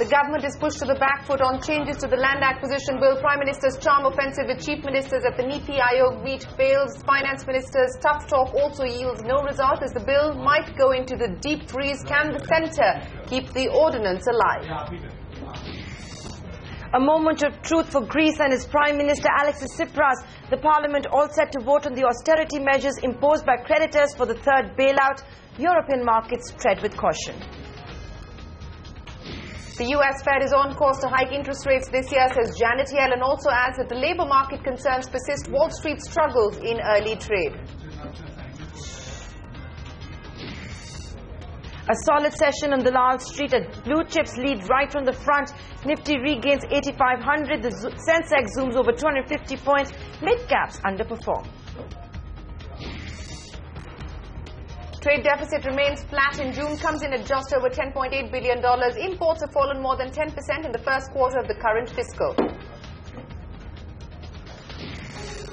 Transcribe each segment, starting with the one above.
The government is pushed to the back foot on changes to the land acquisition bill. Prime Minister's charm offensive with chief ministers at the NITI Aayog meet fails. Finance Minister's tough talk also yields no result as the bill might go into the deep freeze. Can the centre keep the ordinance alive? A moment of truth for Greece and its Prime Minister Alexis Tsipras. The Parliament all set to vote on the austerity measures imposed by creditors for the third bailout. European markets tread with caution. The US Fed is on course to hike interest rates this year, says Janet Yellen. Also adds that the labour market concerns persist. Wall Street struggles in early trade. A solid session on the Lal Street as blue chips lead right from the front. Nifty regains 8,500. The Sensex zooms over 250 points. Mid-caps underperform. Trade deficit remains flat in June, comes in at just over $10.8 billion. Imports have fallen more than 10% in the first quarter of the current fiscal.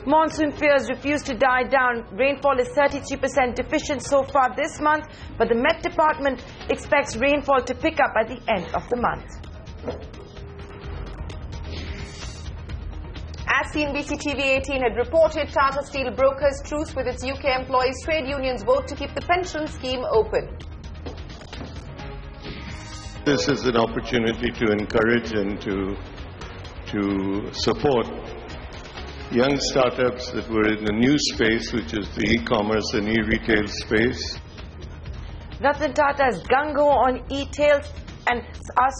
Monsoon fears refuse to die down. Rainfall is 33% deficient so far this month, but the Met Department expects rainfall to pick up at the end of the month. As CNBC TV 18 had reported, Tata Steel brokers truce with its UK employees. Trade unions vote to keep the pension scheme open. This is an opportunity to encourage and to support young startups that were in the new space, which is the e-commerce and e-retail space. Ratan Tata is gung-ho on e-tails and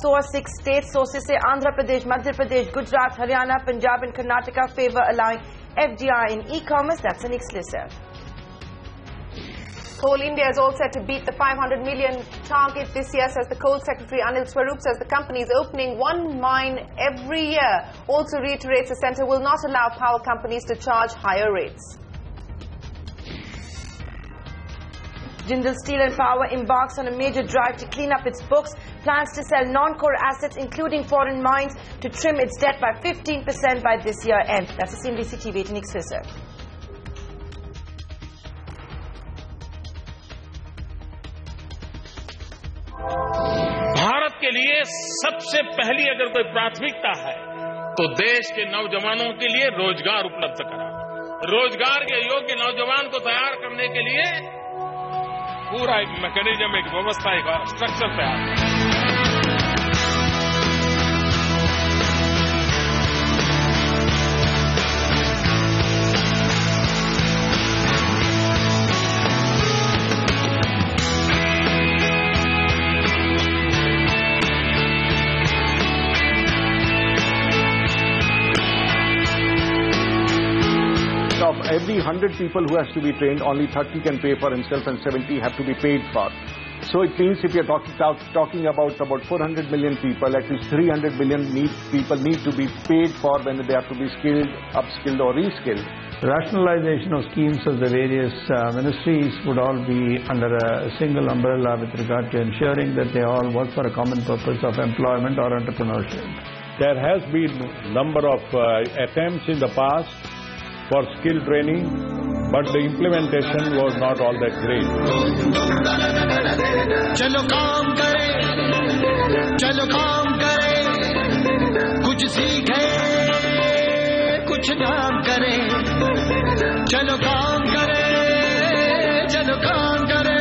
so are 6 states. Sources say Andhra Pradesh, Madhya Pradesh, Gujarat, Haryana, Punjab and Karnataka favor allowing FDI in e-commerce. That's an exclusive. Coal India is all set to beat the 500 million target this year, says the Coal Secretary Anil Swarup. Says the company is opening one mine every year. Also reiterates the centre will not allow power companies to charge higher rates. Jindal Steel and Power embarks on a major drive to clean up its books. Plans to sell non-core assets, including foreign mines, to trim its debt by 15% by this year end. That's a CNBC TV 18 exclusive. Bharat के लिए सबसे पहली अगर कोई प्राथमिकता है तो देश के नौजवानों के लिए रोजगार उपलब्ध कराना। रोजगार के योग्य नौजवान को तैयार करने के लिए पूरा एक मैकेनिज्म, एक व्यवस्था, एक स्ट्रक्चर तैयार करना। Of every 100 people who has to be trained, only 30 can pay for himself and 70 have to be paid for. So it means if you're talking about 400 million people, at least 300 million people need to be paid for when they have to be skilled, upskilled or reskilled. Rationalization of schemes of the various ministries would all be under a single umbrella with regard to ensuring that they all work for a common purpose of employment or entrepreneurship. There has been a number of attempts in the past for skill training, but the implementation was not all that great. चलो काम करें, कुछ सीखे, कुछ काम करें, चलो काम करें, चलो काम करें.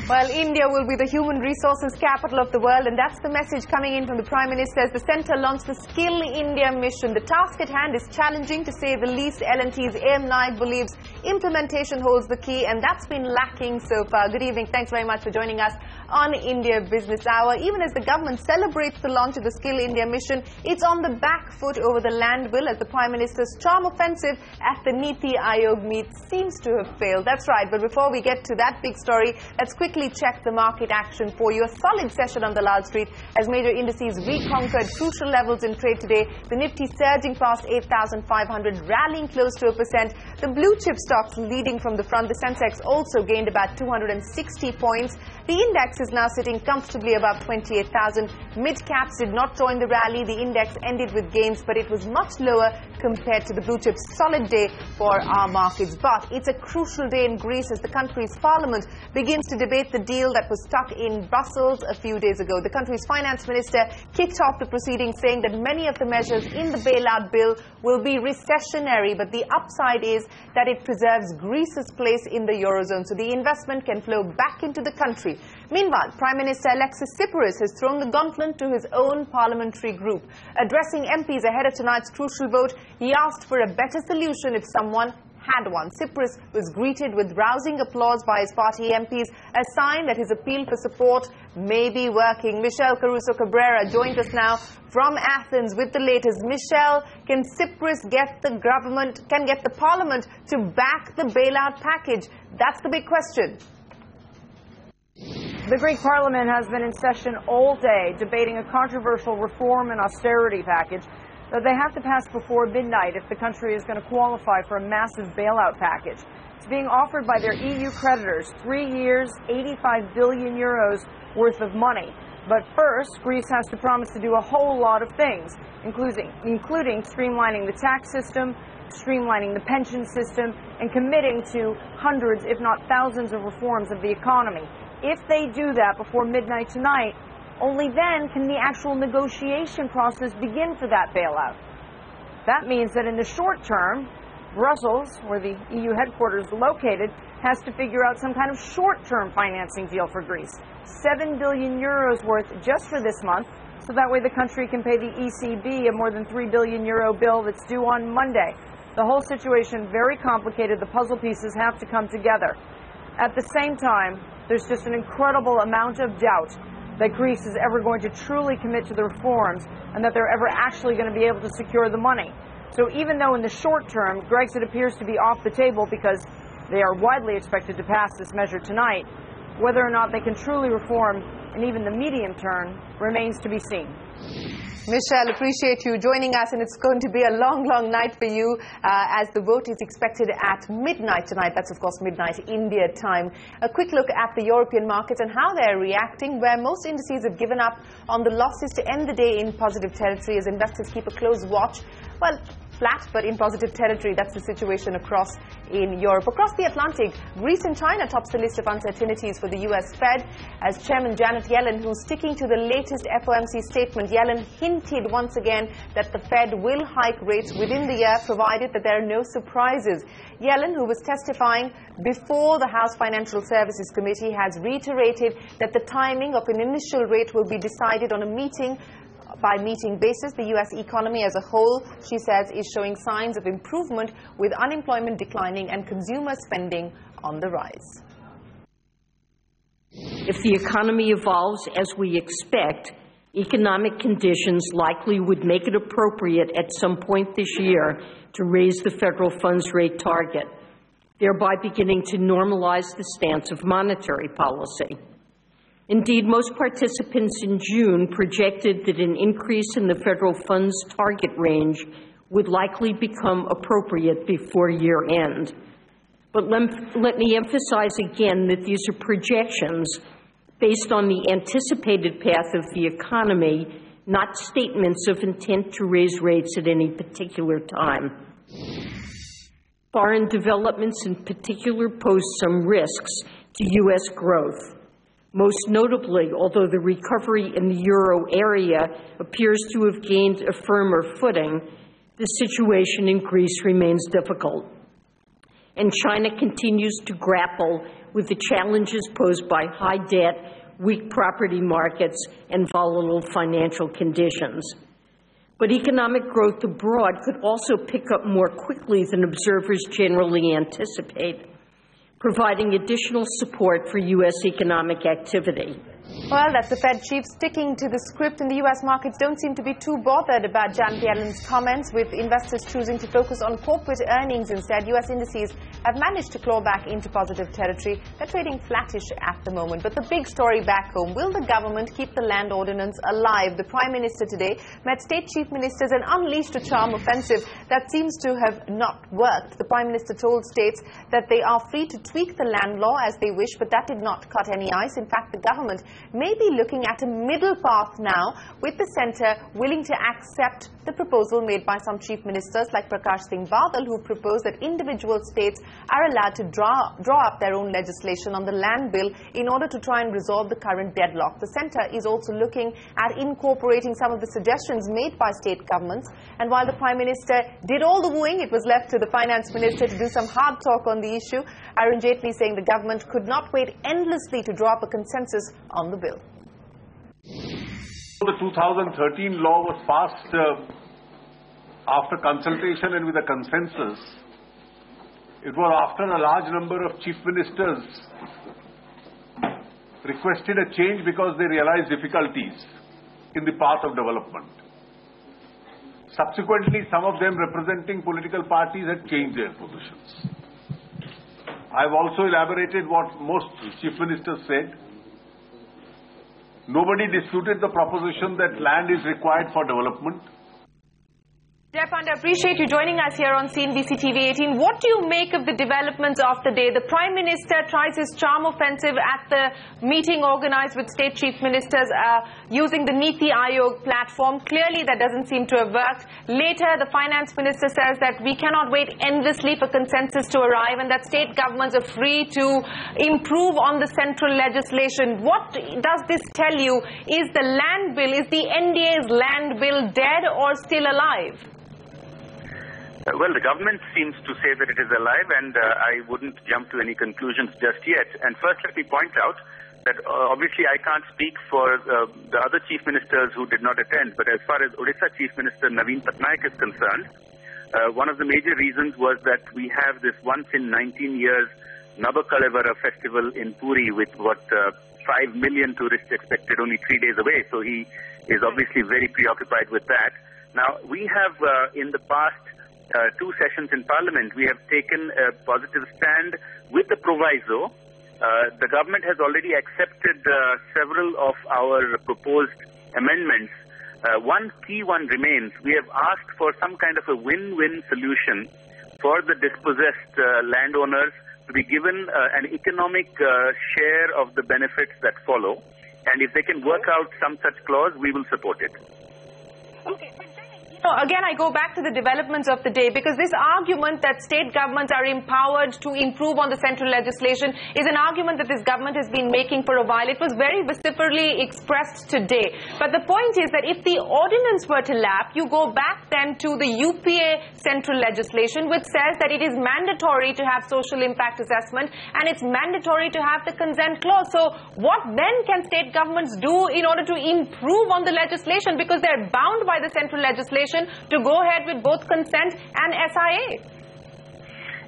Well, India will be the human resources capital of the world, and that's the message coming in from the Prime Minister as the centre launched the Skill India mission. The task at hand is challenging, to say the least. L&T's AM Naik believes implementation holds the key, and that's been lacking so far. Good evening. Thanks very much for joining us on India Business Hour. Even as the government celebrates the launch of the Skill India mission, it's on the back foot over the land bill as the Prime Minister's charm offensive at the NITI Aayog meet seems to have failed. That's right. But before we get to that big story, let's quickly check the market action for you. A solid session on the Lal Street as major indices reconquered crucial levels in trade today. The Nifty surging past 8,500, rallying close to 1%. The blue chip stocks leading from the front. The Sensex also gained about 260 points. The index is now sitting comfortably above 28,000. Mid-caps did not join the rally. The index ended with gains, but it was much lower compared to the blue chips. Solid day for our markets. But it's a crucial day in Greece as the country's parliament begins to debate the deal that was stuck in Brussels a few days ago. The country's finance minister kicked off the proceedings saying that many of the measures in the bailout bill will be recessionary, but the upside is that it preserves Greece's place in the Eurozone, so the investment can flow back into the country. Meanwhile, Prime Minister Alexis Tsipras has thrown the gauntlet to his own parliamentary group. Addressing MPs ahead of tonight's crucial vote, he asked for a better solution if someone had one. Tsipras was greeted with rousing applause by his party MPs, a sign that his appeal for support may be working. Michelle Caruso-Cabrera joins us now from Athens with the latest. Michelle, can Tsipras get the parliament to back the bailout package? That's the big question. The Greek parliament has been in session all day debating a controversial reform and austerity package that they have to pass before midnight if the country is going to qualify for a massive bailout package. It's being offered by their EU creditors, 3 years, 85 billion euros worth of money. But first, Greece has to promise to do a whole lot of things, including streamlining the tax system, streamlining the pension system, and committing to hundreds, if not thousands, of reforms of the economy. If they do that before midnight tonight, only then can the actual negotiation process begin for that bailout. That means that in the short term, Brussels, where the EU headquarters is located, has to figure out some kind of short-term financing deal for Greece. 7 billion euros worth just for this month, so that way the country can pay the ECB a more than 3 billion euro bill that's due on Monday. The whole situation very complicated. The puzzle pieces have to come together. At the same time, there's just an incredible amount of doubt that Greece is ever going to truly commit to the reforms and that they're ever actually going to be able to secure the money. So even though in the short term, Brexit appears to be off the table because they are widely expected to pass this measure tonight, whether or not they can truly reform in even the medium term remains to be seen. Michelle, appreciate you joining us, and it's going to be a long, long night for you as the vote is expected at midnight tonight. That's, of course, midnight India time. A quick look at the European markets and how they're reacting, where most indices have given up on the losses to end the day in positive territory as investors keep a close watch. Well, flat but in positive territory. That's the situation across in Europe. Across the Atlantic, Greece and China tops the list of uncertainties for the US Fed as Chairman Janet Yellen, who's sticking to the latest FOMC statement. Yellen hinted once again that the Fed will hike rates within the year, provided that there are no surprises. Yellen, who was testifying before the House Financial Services Committee, has reiterated that the timing of an initial rate will be decided on a meeting-by-meeting basis. The U.S. economy as a whole, she says, is showing signs of improvement with unemployment declining and consumer spending on the rise. If the economy evolves as we expect, economic conditions likely would make it appropriate at some point this year to raise the federal funds rate target, thereby beginning to normalize the stance of monetary policy. Indeed, most participants in June projected that an increase in the federal funds target range would likely become appropriate before year end. But let me emphasize again that these are projections based on the anticipated path of the economy, not statements of intent to raise rates at any particular time. Foreign developments in particular pose some risks to U.S. growth. Most notably, although the recovery in the euro area appears to have gained a firmer footing, the situation in Greece remains difficult. And China continues to grapple with the challenges posed by high debt, weak property markets, and volatile financial conditions. But economic growth abroad could also pick up more quickly than observers generally anticipate, providing additional support for U.S. economic activity. Well, that's the Fed chief sticking to the script, and the U.S. markets don't seem to be too bothered about Janet Yellen's comments, with investors choosing to focus on corporate earnings instead. U.S. indices have managed to claw back into positive territory. They're trading flattish at the moment. But the big story back home, will the government keep the land ordinance alive? The Prime Minister today met state chief ministers and unleashed a charm offensive that seems to have not worked. The Prime Minister told states that they are free to tweak the land law as they wish, but that did not cut any ice. In fact, the government may be looking at a middle path now, with the centre willing to accept the proposal made by some chief ministers like Prakash Singh Badal, who proposed that individual states are allowed to draw up their own legislation on the land bill in order to try and resolve the current deadlock. The centre is also looking at incorporating some of the suggestions made by state governments. And while the Prime Minister did all the wooing, it was left to the Finance Minister to do some hard talk on the issue. Arun Jaitley saying the government could not wait endlessly to draw up a consensus on the bill. The 2013 law was passed after consultation and with a consensus. It was after a large number of chief ministers requested a change because they realized difficulties in the path of development. Subsequently, some of them representing political parties had changed their positions. I have also elaborated what most chief ministers said. Nobody disputed the proposition that land is required for development. Jai Pandya, appreciate you joining us here on CNBC TV 18. What do you make of the developments of the day? The Prime Minister tries his charm offensive at the meeting organized with state chief ministers using the NITI Aayog platform. Clearly, that doesn't seem to have worked. Later, the Finance Minister says that we cannot wait endlessly for consensus to arrive and that state governments are free to improve on the central legislation. What does this tell you? Is the land bill, is the NDA's land bill dead or still alive? Well, the government seems to say that it is alive, and I wouldn't jump to any conclusions just yet. And first, let me point out that obviously I can't speak for the other chief ministers who did not attend, but as far as Odisha Chief Minister Naveen Patnaik is concerned, one of the major reasons was that we have this once in 19 years Navakalevara festival in Puri with 5 million tourists expected only 3 days away. So he is obviously very preoccupied with that. Now, we have in the past 2 sessions in Parliament, we have taken a positive stand with the proviso. The government has already accepted several of our proposed amendments. One key one remains. We have asked for some kind of a win-win solution for the dispossessed landowners to be given an economic share of the benefits that follow. And if they can work out some such clause, we will support it. Okay. So again, I go back to the developments of the day, because this argument that state governments are empowered to improve on the central legislation is an argument that this government has been making for a while. It was very vociferously expressed today. But the point is that if the ordinance were to lapse, you go back then to the UPA central legislation, which says that it is mandatory to have social impact assessment and it's mandatory to have the consent clause. So what then can state governments do in order to improve on the legislation, because they're bound by the central legislation to go ahead with both consent and SIA?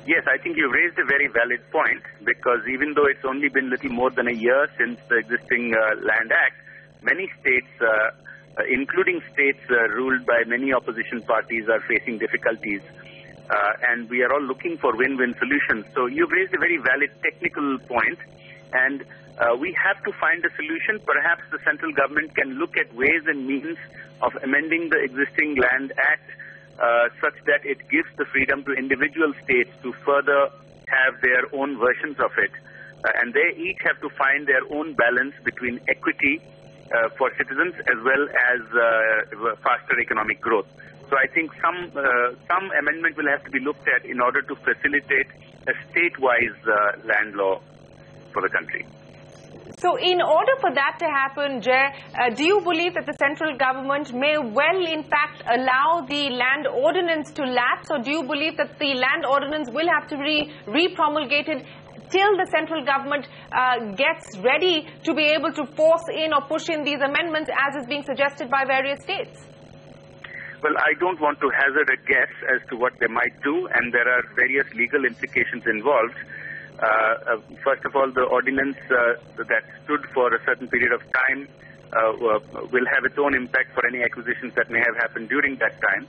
Yes, I think you've raised a very valid point, because even though it's only been little more than a year since the existing Land Act, many states, including states ruled by many opposition parties, are facing difficulties. And we are all looking for win-win solutions. So you've raised a very valid technical point, and we have to find a solution. Perhaps the central government can look at ways and means of amending the existing Land Act such that it gives the freedom to individual states to further have their own versions of it. And they each have to find their own balance between equity for citizens as well as faster economic growth. So I think some amendment will have to be looked at in order to facilitate a state-wise land law for the country. So in order for that to happen, Jay, do you believe that the central government may well in fact allow the land ordinance to lapse, or do you believe that the land ordinance will have to be re-promulgated till the central government gets ready to be able to force in or push in these amendments as is being suggested by various states? Well, I don't want to hazard a guess as to what they might do, and there are various legal implications involved. First of all, the ordinance that stood for a certain period of time will have its own impact for any acquisitions that may have happened during that time.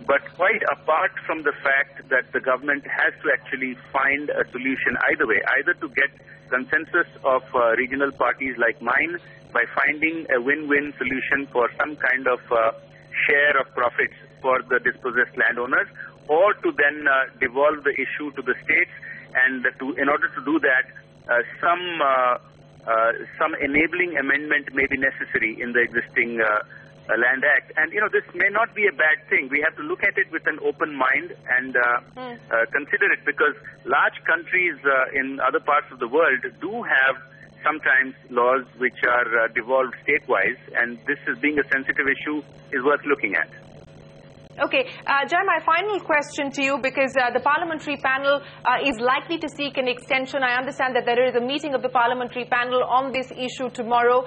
But quite apart from the fact that the government has to actually find a solution either way, either to get consensus of regional parties like mine by finding a win-win solution for some kind of share of profits for the dispossessed landowners, or to then devolve the issue to the states, and in order to do that, some enabling amendment may be necessary in the existing Land Act. And, this may not be a bad thing. We have to look at it with an open mind and consider it, because large countries in other parts of the world do have sometimes laws which are devolved state-wise, and this, as being a sensitive issue, is worth looking at. Okay, Jai, my final question to you, because the parliamentary panel is likely to seek an extension. I understand that there is a meeting of the parliamentary panel on this issue tomorrow.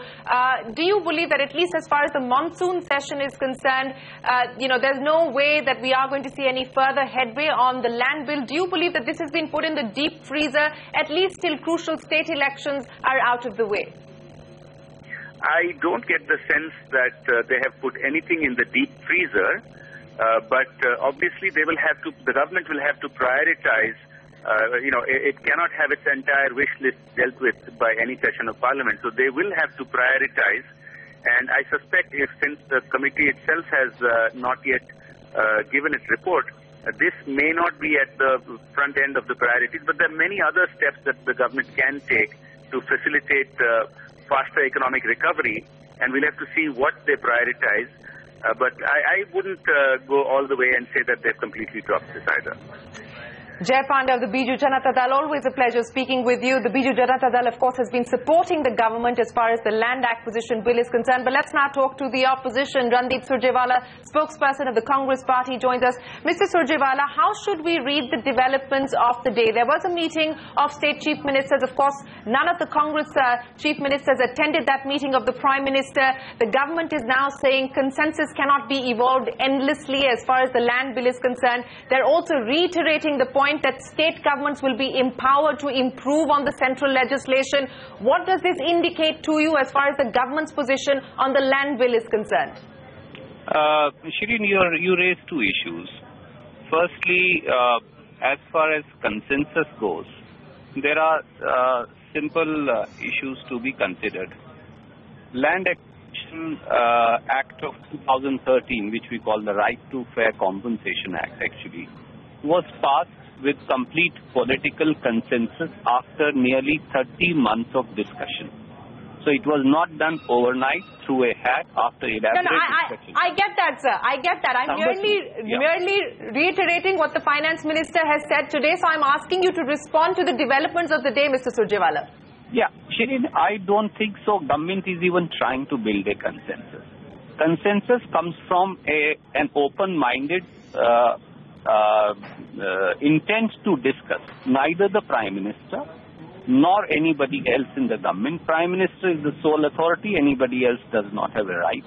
Do you believe that, at least as far as the monsoon session is concerned, there's no way that we are going to see any further headway on the land bill? Do you believe that this has been put in the deep freezer, at least till crucial state elections are out of the way? I don't get the sense that they have put anything in the deep freezer. But obviously the government will have to prioritize. It cannot have its entire wish list dealt with by any session of parliament. So they will have to prioritize. And I suspect, since the committee itself has not yet given its report, this may not be at the front end of the priorities. But there are many other steps that the government can take to facilitate faster economic recovery. And we'll have to see what they prioritize. But I wouldn't go all the way and say that they've completely dropped this either. Jai Pandya of the Biju Janata Dal, always a pleasure speaking with you. The Biju Janata Dal, of course, has been supporting the government as far as the land acquisition bill is concerned. But let's now talk to the opposition. Randeep Surjewala, spokesperson of the Congress party, joins us. Mr. Surjewala, how should we read the developments of the day? There was a meeting of state chief ministers. Of course, none of the Congress chief ministers attended that meeting of the Prime Minister. The government is now saying consensus cannot be evolved endlessly as far as the land bill is concerned. They're also reiterating the point that state governments will be empowered to improve on the central legislation. What does this indicate to you as far as the government's position on the land bill is concerned? Shirin, you raised two issues. Firstly, as far as consensus goes, there are simple issues to be considered. Land Acquisition Act of 2013, which we call the Right to Fair Compensation Act, actually, was passed with complete political consensus after nearly 30 months of discussion. So it was not done overnight through a hat after elaborate discussion. I get that, sir. I get that. I'm merely reiterating what the finance minister has said today. So I'm asking you to respond to the developments of the day, Mr. Surjewala. Yeah, Shirin, I don't think so. Government is even trying to build a consensus. Consensus comes from an open-minded intent to discuss. Neither the Prime Minister nor anybody else in the government. Prime Minister is the sole authority. Anybody else does not have a right.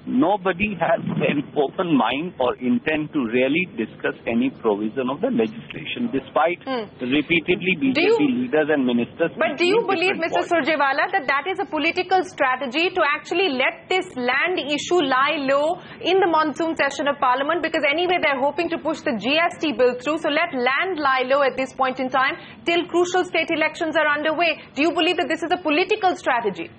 Nobody has an open mind or intent to really discuss any provision of the legislation, despite repeatedly BJP leaders and ministers. But do you believe, Mr. Surjewala, that that is a political strategy to actually let this land issue lie low in the monsoon session of Parliament? Because anyway, they're hoping to push the GST bill through. So let land lie low at this point in time till crucial state elections are underway. Do you believe that this is a political strategy?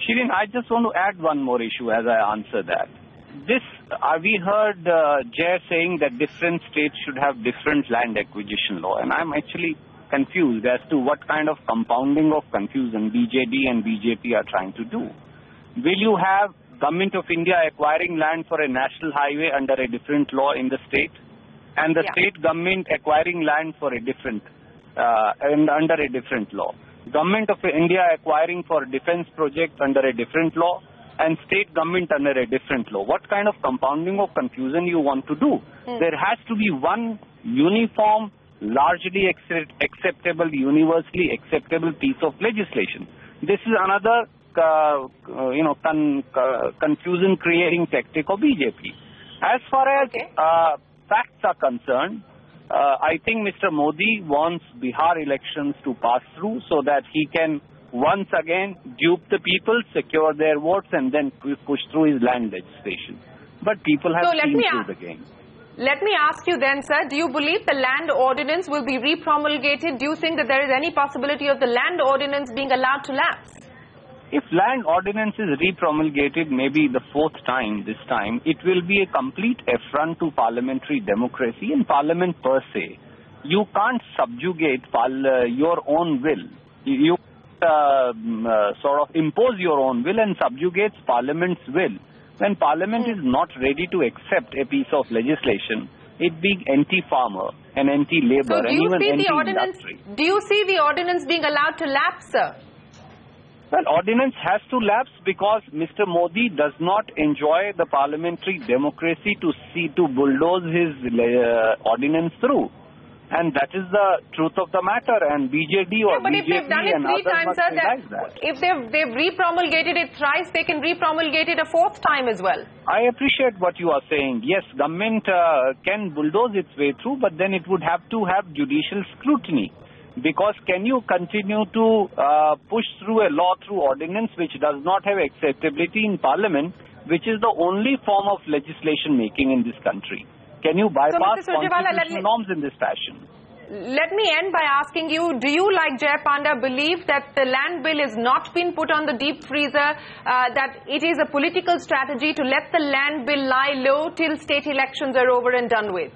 Shirin, I just want to add one more issue as I answer that. We heard Jay saying that different states should have different land acquisition law, and I'm actually confused as to what kind of compounding of confusion BJD and BJP are trying to do. Will you have Government of India acquiring land for a national highway under a different law in the state, and the state government acquiring land for a different under a different law? Government of India acquiring for defense project under a different law, and state government under a different law. What kind of compounding of confusion you want to do? There has to be one uniform, largely acceptable, universally acceptable piece of legislation. This is another confusion creating tactic of BJP. As far as facts are concerned, I think Mr. Modi wants Bihar elections to pass through so that he can once again dupe the people, secure their votes, and then push through his land legislation. But people have seen through the game. Let me ask you then, sir, do you believe the land ordinance will be repromulgated? Do you think that there is any possibility of the land ordinance being allowed to lapse? If land ordinance is repromulgated maybe the fourth time this time, it will be a complete affront to parliamentary democracy and parliament per se. You can't subjugate your own will. You sort of impose your own will and subjugates parliament's will. When parliament is not ready to accept a piece of legislation, it being anti-farmer and anti-labor and even anti-industry. Do you see the ordinance being allowed to lapse, sir? Well, ordinance has to lapse because Mr. Modi does not enjoy the parliamentary democracy to bulldoze his ordinance through. And that is the truth of the matter. And BJD or but BJP if they've done it and three others times, must sir, realize that. If they've repromulgated it thrice, they can repromulgate it a fourth time as well. I appreciate what you are saying. Yes, government can bulldoze its way through, but then it would have to have judicial scrutiny. Because can you continue to push through a law through ordinance which does not have acceptability in parliament, which is the only form of legislation making in this country? Can you bypass constitutional norms in this fashion? Let me end by asking you, do you, like Jay Panda, believe that the land bill is not been put on the deep freezer, that it is a political strategy to let the land bill lie low till state elections are over and done with?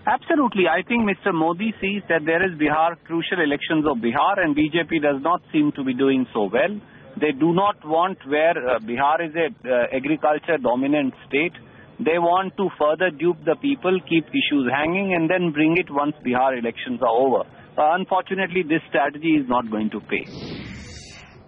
Absolutely. I think Mr. Modi sees that there is Bihar, crucial elections of Bihar, and BJP does not seem to be doing so well. They do not want where Bihar is an agriculture-dominant state. They want to further dupe the people, keep issues hanging, and then bring it once Bihar elections are over. Unfortunately, this strategy is not going to pay.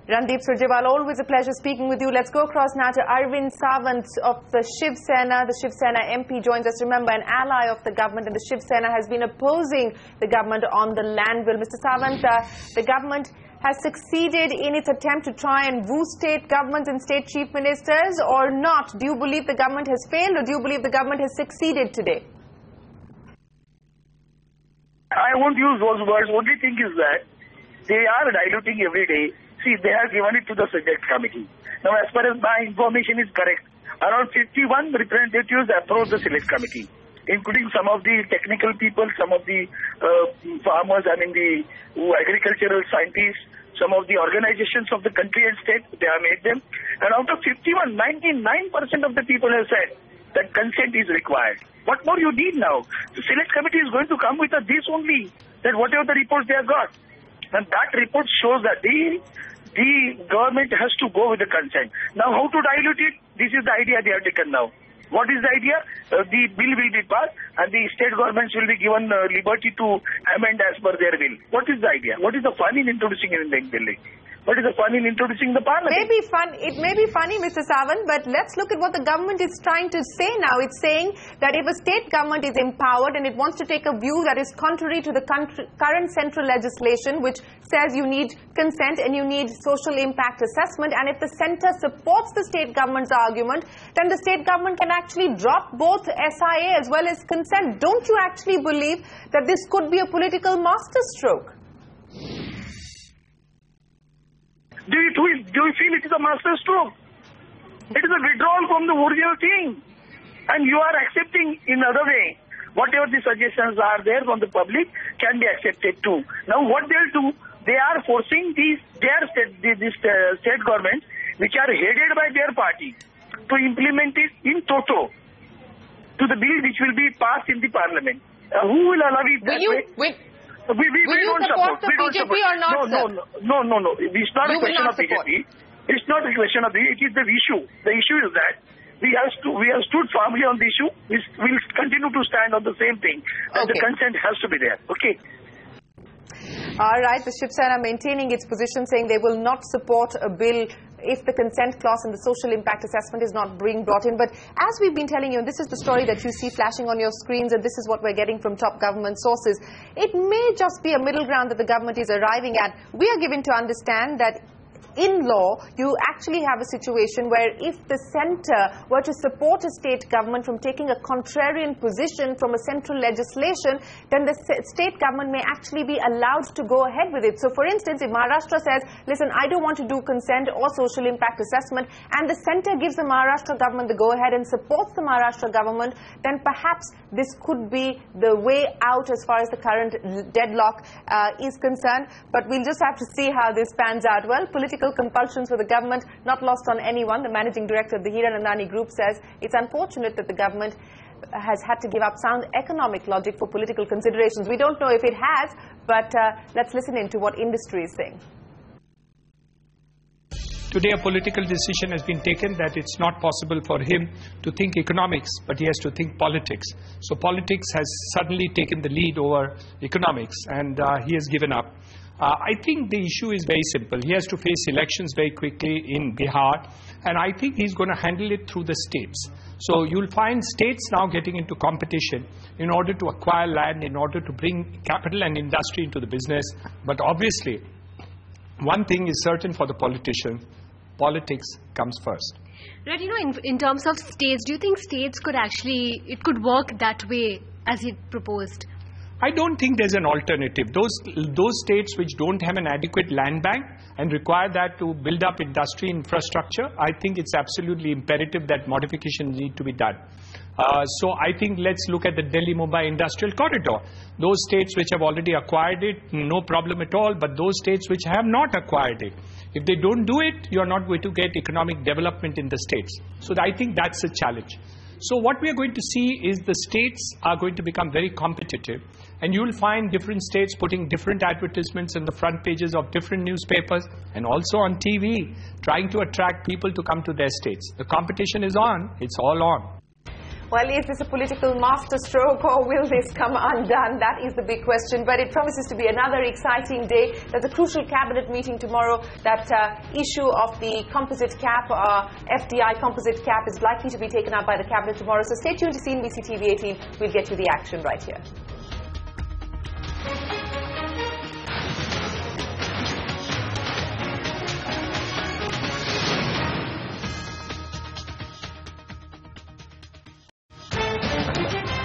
Randeep Surjewala, always a pleasure speaking with you. Let's go across now to Arvind Sawant of the Shiv Sena. The Shiv Sena MP joins us. Remember, an ally of the government, and the Shiv Sena has been opposing the government on the land bill. Mr. Sawant, the government has succeeded in its attempt to try and woo state governments and state chief ministers or not? Do you believe the government has failed, or do you believe the government has succeeded today? I won't use those words. Only thing is that they are diluting every day. See, they have given it to the select committee. Now, as far as my information is correct, around 51 representatives approached the select committee, including some of the technical people, some of the farmers, the agricultural scientists, some of the organizations of the country and state, they have made them. And out of 51, 99% of the people have said that consent is required. What more you need now? The select committee is going to come with this only, that whatever the reports they have got. And that report shows that the government has to go with the consent. Now, how to dilute it? This is the idea they have taken now. What is the idea? The bill will be passed and the state governments will be given liberty to amend as per their will. What is the idea? What is the fun in introducing anything billing? What is the fun in introducing the parliament? It may be funny, Mr. Sawant, but let's look at what the government is trying to say now. It's saying that if a state government is empowered and it wants to take a view that is contrary to the current central legislation, which says you need consent and you need social impact assessment, and if the centre supports the state government's argument, then the state government can actually drop both SIA as well as consent. Don't you actually believe that this could be a political masterstroke? Do you feel it is a masterstroke? It is a withdrawal from the original thing. And you are accepting in other way. Whatever the suggestions are there from the public can be accepted too. Now what they'll do, they are forcing these state governments, which are headed by their party, to implement it in toto to the bill which will be passed in the parliament. Who will allow it that way? We don't support the BJP or not, No. It's not a question of BJP. It's not a question of BJP. It is the issue. The issue is that we have stood firmly on the issue. We will continue to stand on the same thing. And the consent has to be there. Okay. All right. The Shiv Sena maintaining its position, saying they will not support a bill if the consent clause and the social impact assessment is not being brought in. But as we've been telling you, and this is the story that you see flashing on your screens, and this is what we're getting from top government sources, it may just be a middle ground that the government is arriving at. We are given to understand that in law, you actually have a situation where if the centre were to support a state government from taking a contrarian position from a central legislation, then the state government may actually be allowed to go ahead with it. So, for instance, if Maharashtra says, listen, I don't want to do consent or social impact assessment, and the centre gives the Maharashtra government the go-ahead and supports the Maharashtra government, then perhaps this could be the way out as far as the current deadlock is concerned. But we'll just have to see how this pans out. Well, political compulsions for the government not lost on anyone. The managing director of the Hiranandani Group says it's unfortunate that the government has had to give up sound economic logic for political considerations. We don't know if it has, but let's listen in to what industry is saying. Today a political decision has been taken that it's not possible for him to think economics, but he has to think politics. So politics has suddenly taken the lead over economics, and he has given up. I think the issue is very simple. He has to face elections very quickly in Bihar, and I think he's going to handle it through the states. So you'll find states now getting into competition in order to acquire land, in order to bring capital and industry into the business. But obviously, one thing is certain for the politician: politics comes first. Right, in terms of states, do you think states could actually, it could work that way as he proposed? I don't think there's an alternative. Those states which don't have an adequate land bank and require that to build up industry infrastructure, I think it's absolutely imperative that modifications need to be done. So I think let's look at the Delhi-Mumbai Industrial Corridor. Those states which have already acquired it, no problem at all, but those states which have not acquired it, if they don't do it, you're not going to get economic development in the states. So I think that's a challenge. So what we are going to see is the states are going to become very competitive, and you will find different states putting different advertisements in the front pages of different newspapers and also on TV, trying to attract people to come to their states. The competition is on. It's all on. Well, is this a political masterstroke, or will this come undone? That is the big question. But it promises to be another exciting day. There's a crucial cabinet meeting tomorrow. That issue of the composite cap, FDI composite cap, is likely to be taken up by the cabinet tomorrow. So stay tuned to CNBC TV 18. We'll get you the action right here.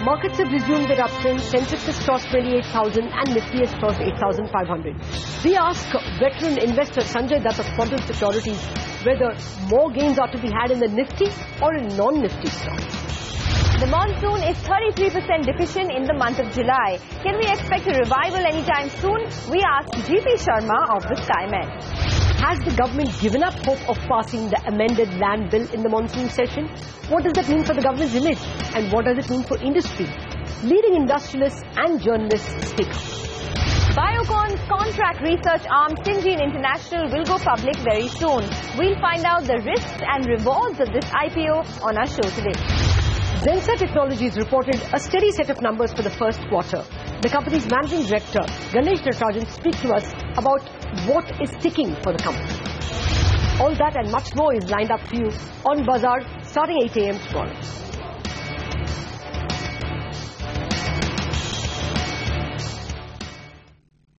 Markets have resumed their uptrend. Sensex has crossed 28,000 and Nifty has crossed 8,500. We ask veteran investor Sanjay Dutt of Quantum Securities whether more gains are to be had in the Nifty or in non-Nifty stocks. The monsoon is 33% deficient in the month of July. Can we expect a revival anytime soon? We ask GP Sharma of the Skyman. Has the government given up hope of passing the amended land bill in the monsoon session? What does that mean for the government's image? And what does it mean for industry? Leading industrialists and journalists speak up. Biocon's contract research arm Syngene International will go public very soon. We'll find out the risks and rewards of this IPO on our show today. Zensa Technologies reported a steady set of numbers for the first quarter. The company's managing director, Ganesh Natarajan, speaks to us about what is ticking for the company. All that and much more is lined up for you on Bazaar starting 8 a.m. tomorrow.